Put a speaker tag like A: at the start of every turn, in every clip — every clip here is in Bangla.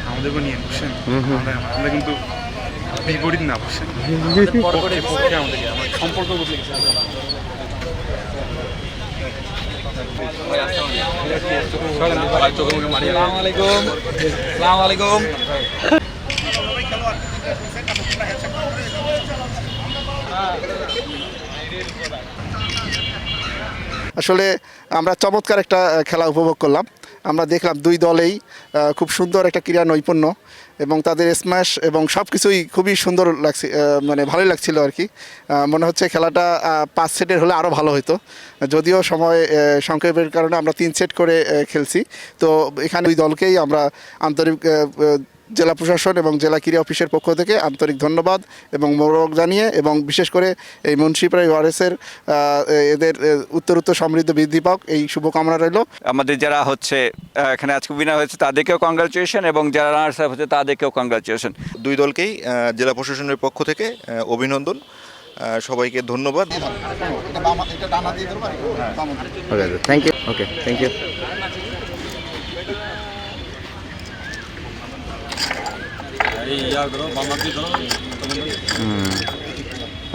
A: আমাদেরকে নিয়ে বুঝছেন, আমরা কিন্তু বিপরীত না বুঝছেন, আমাদের সম্পর্ক বুঝলে গেছে।
B: আসলে আমরা চমৎকার একটা খেলা উপভোগ করলাম। আমরা দেখলাম দুই দলেই খুব সুন্দর একটা ক্রীড়া নৈপুণ্য এবং তাদের স্ম্যাশ এবং সব কিছুই খুবই সুন্দর লাগছে, মানে ভালোই লাগছিল আর কি। মনে হচ্ছে খেলাটা 5 সেটের হলে আরও ভালো হতো, যদিও সময় সংক্ষেপের কারণে আমরা 3 সেট করে খেলছি। তো এখানে দুই দলকেই আমরা আন্তরিক জেলা প্রশাসন এবং জেলা ক্রীড়া অফিসের পক্ষ থেকে আন্তরিক ধন্যবাদ এবং মোবারক জানিয়ে, এবং বিশেষ করে এই মুন্সিপাড়া ওয়ারেসের এদের উত্তরোত্তর সমৃদ্ধ বৃদ্ধি পাক এই শুভকামনা রইল।
C: আমাদের যারা হচ্ছে এখানে আজকে উইনার হয়েছে তাদেরকেও কংগ্রাচুলেশন, এবং যারা রানার্স আপ হচ্ছে তাদেরকেও কংগ্রাচুলেশন।
D: দুই দলকেই জেলা প্রশাসনের পক্ষ থেকে অভিনন্দন, সবাইকে ধন্যবাদ।
E: Thank you. Okay, thank you.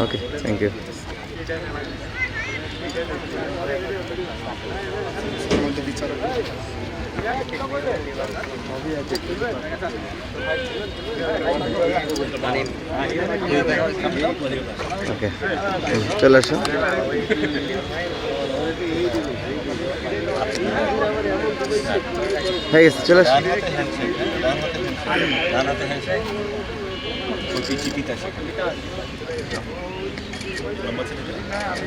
E: Okay, thank you. Okay, চলে আসো। হয়ে গেছে, চলে আসো।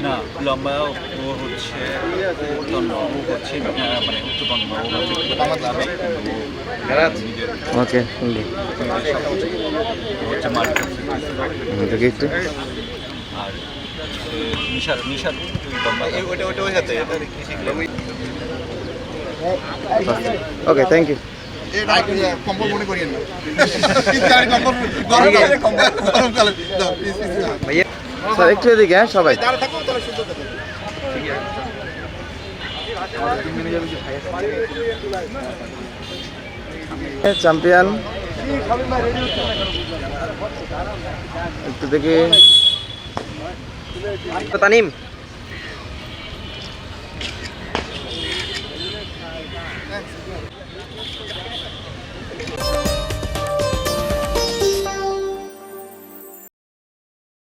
F: না লম্বা ও হচ্ছে মানে উচ্চতন্ড
E: ওকে,
F: হচ্ছে মার্কেট
E: একটু
F: আর নিশাদ নিশাদ লম্বা
E: ওকে, থ্যাংক ইউ। স্যার একটু এদিকে, হ্যাঁ সবাই। চ্যাম্পিয়ন একটু দেখি, তানিম।